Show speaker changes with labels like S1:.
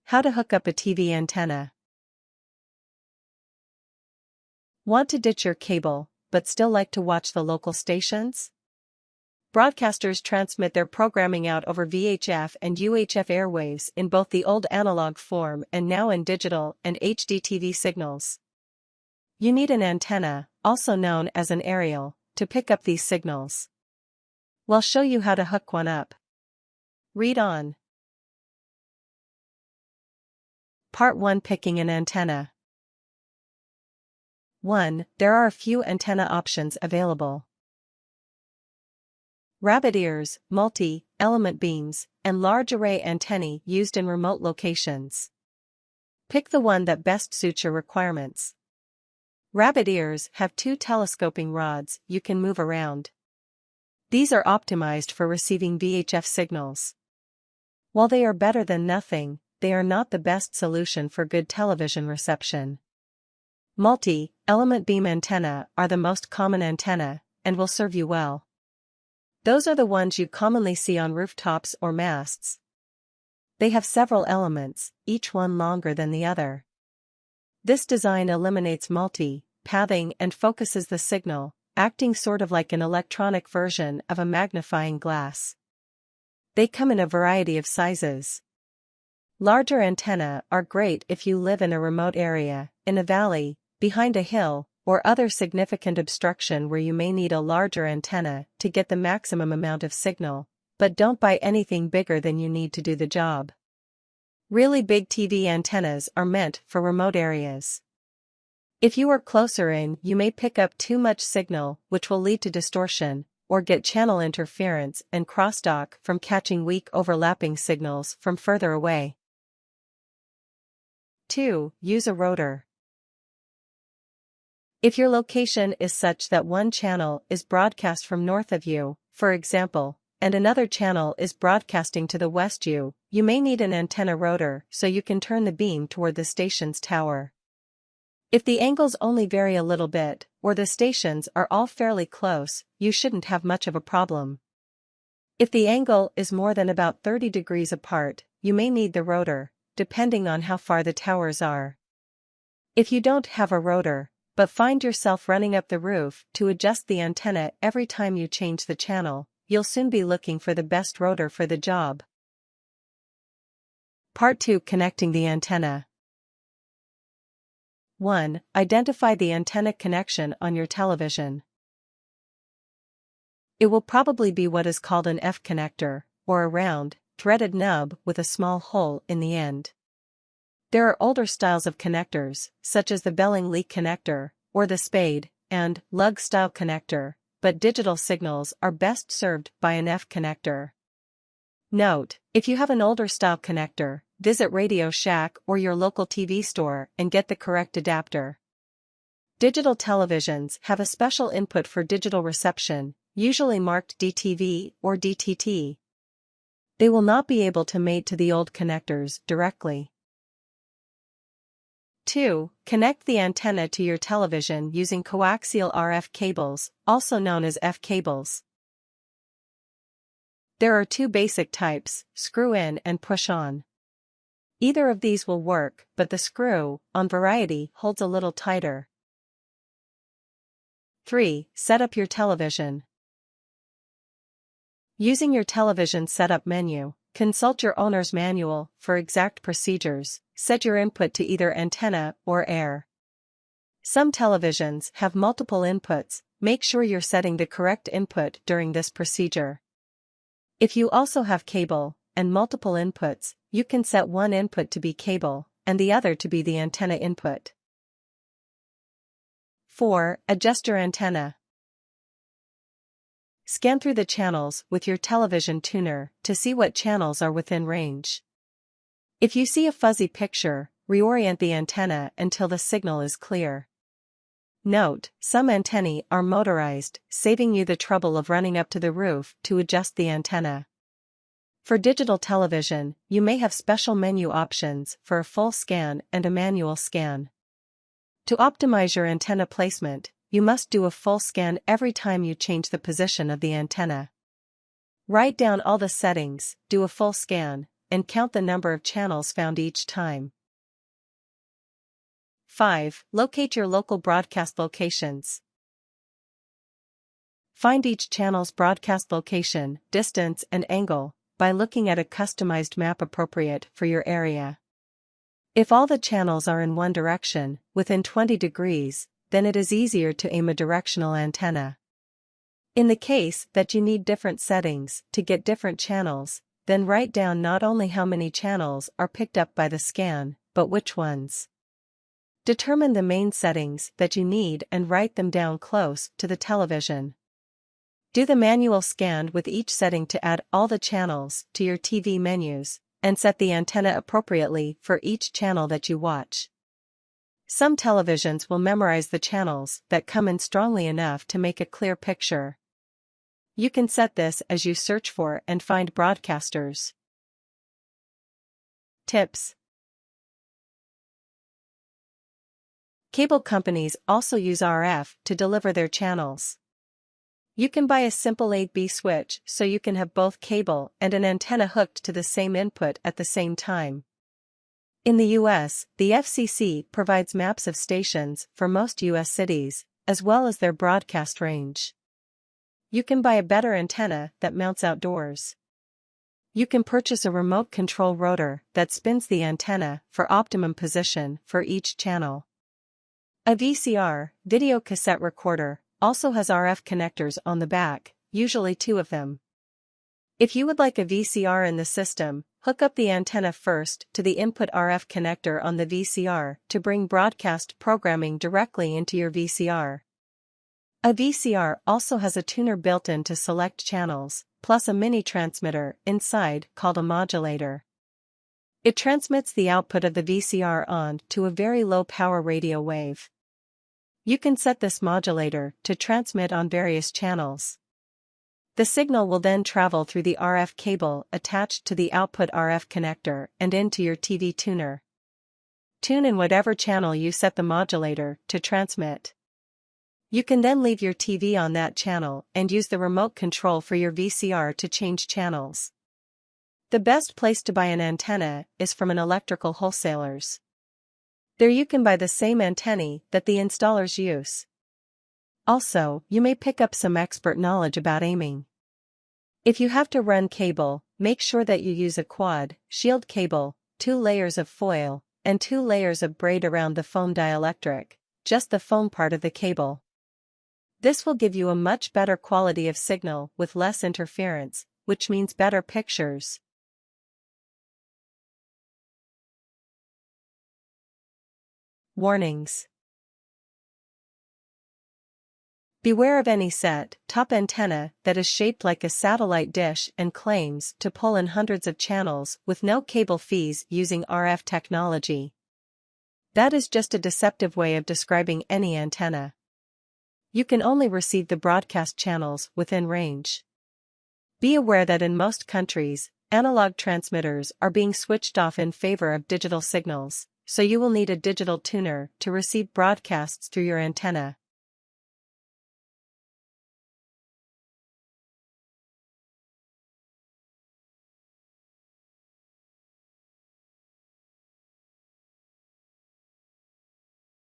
S1: How to hook up a TV antenna. Want to ditch your cable, but still like to watch the local stations? Broadcasters transmit their programming out over VHF and UHF airwaves in both the old analog form and now in digital and HD TV signals. You need an antenna, also known as an aerial, to pick up these signals. We'll show you how to hook one up. Read on. Part 1: Picking an antenna. 1. There are a few antenna options available. Rabbit ears, multi-element beams, and large array antennae used in remote locations. Pick the one that best suits your requirements. Rabbit ears have 2 telescoping rods you can move around. These are optimized for receiving VHF signals. While they are better than nothing, they are not the best solution for good television reception. Multi-element beam antenna are the most common antenna, and will serve you well. Those are the ones you commonly see on rooftops or masts. They have several elements, each one longer than the other. This design eliminates multi-pathing and focuses the signal, acting sort of like an electronic version of a magnifying glass. They come in a variety of sizes. Larger antennae are great if you live in a remote area, in a valley, behind a hill, or other significant obstruction where you may need a larger antenna to get the maximum amount of signal, but don't buy anything bigger than you need to do the job. Really big TV antennas are meant for remote areas. If you are closer in, you may pick up too much signal, which will lead to distortion, or get channel interference and crosstalk from catching weak overlapping signals from further away. 2. Use a rotor. If your location is such that one channel is broadcast from north of you, for example, and another channel is broadcasting to the west you may need an antenna rotor so you can turn the beam toward the station's tower. If the angles only vary a little bit, or the stations are all fairly close, you shouldn't have much of a problem. If the angle is more than about 30 degrees apart, you may need the rotor, depending on how far the towers are. If you don't have a rotor, but find yourself running up the roof to adjust the antenna every time you change the channel, you'll soon be looking for the best rotor for the job. Part 2: Connecting the antenna. 1. Identify the antenna connection on your television. It will probably be what is called an F connector, or a round, threaded nub with a small hole in the end. There are older styles of connectors, such as the Bellinglee connector, or the spade and lug style connector, but digital signals are best served by an F connector. Note: if you have an older style connector, visit Radio Shack or your local TV store and get the correct adapter. Digital televisions have a special input for digital reception, usually marked DTV or DTT. They will not be able to mate to the old connectors directly. 2. Connect the antenna to your television using coaxial RF cables, also known as F cables. There are 2 basic types: screw-in and push-on. Either of these will work, but the screw-on variety holds a little tighter. 3. Set up your television. Using your television setup menu, consult your owner's manual for exact procedures. Set your input to either antenna or air. Some televisions have multiple inputs. Make sure you're setting the correct input during this procedure. If you also have cable and multiple inputs, you can set one input to be cable and the other to be the antenna input. 4. Adjust your antenna. Scan through the channels with your television tuner to see what channels are within range. If you see a fuzzy picture, reorient the antenna until the signal is clear. Note: some antennae are motorized, saving you the trouble of running up to the roof to adjust the antenna. For digital television, you may have special menu options for a full scan and a manual scan. To optimize your antenna placement, you must do a full scan every time you change the position of the antenna. Write down all the settings, do a full scan, and count the number of channels found each time. 5. Locate your local broadcast locations. Find each channel's broadcast location, distance, and angle by looking at a customized map appropriate for your area. If all the channels are in one direction, within 20 degrees, then it is easier to aim a directional antenna. In the case that you need different settings to get different channels, then write down not only how many channels are picked up by the scan, but which ones. Determine the main settings that you need and write them down close to the television. Do the manual scan with each setting to add all the channels to your TV menus, and set the antenna appropriately for each channel that you watch. Some televisions will memorize the channels that come in strongly enough to make a clear picture. You can set this as you search for and find broadcasters. Tips. Cable companies also use RF to deliver their channels. You can buy a simple A/B switch so you can have both cable and an antenna hooked to the same input at the same time. In the US, the FCC provides maps of stations for most US cities, as well as their broadcast range. You can buy a better antenna that mounts outdoors. You can purchase a remote control rotor that spins the antenna for optimum position for each channel. A VCR, video cassette recorder, also has RF connectors on the back, usually 2 of them. If you would like a VCR in the system, hook up the antenna first to the input RF connector on the VCR to bring broadcast programming directly into your VCR. A VCR also has a tuner built in to select channels, plus a mini transmitter inside called a modulator. It transmits the output of the VCR on to a very low power radio wave. You can set this modulator to transmit on various channels. The signal will then travel through the RF cable attached to the output RF connector and into your TV tuner. Tune in whatever channel you set the modulator to transmit. You can then leave your TV on that channel and use the remote control for your VCR to change channels. The best place to buy an antenna is from an electrical wholesalers. There you can buy the same antennae that the installers use. Also, you may pick up some expert knowledge about aiming. If you have to run cable, make sure that you use a quad, shield cable, 2 layers of foil, and 2 layers of braid around the foam dielectric, just the foam part of the cable. This will give you a much better quality of signal with less interference, which means better pictures. Warnings. Beware of any set-top antenna that is shaped like a satellite dish and claims to pull in hundreds of channels with no cable fees using RF technology. That is just a deceptive way of describing any antenna. You can only receive the broadcast channels within range. Be aware that in most countries, analog transmitters are being switched off in favor of digital signals, so you will need a digital tuner to receive broadcasts through your antenna.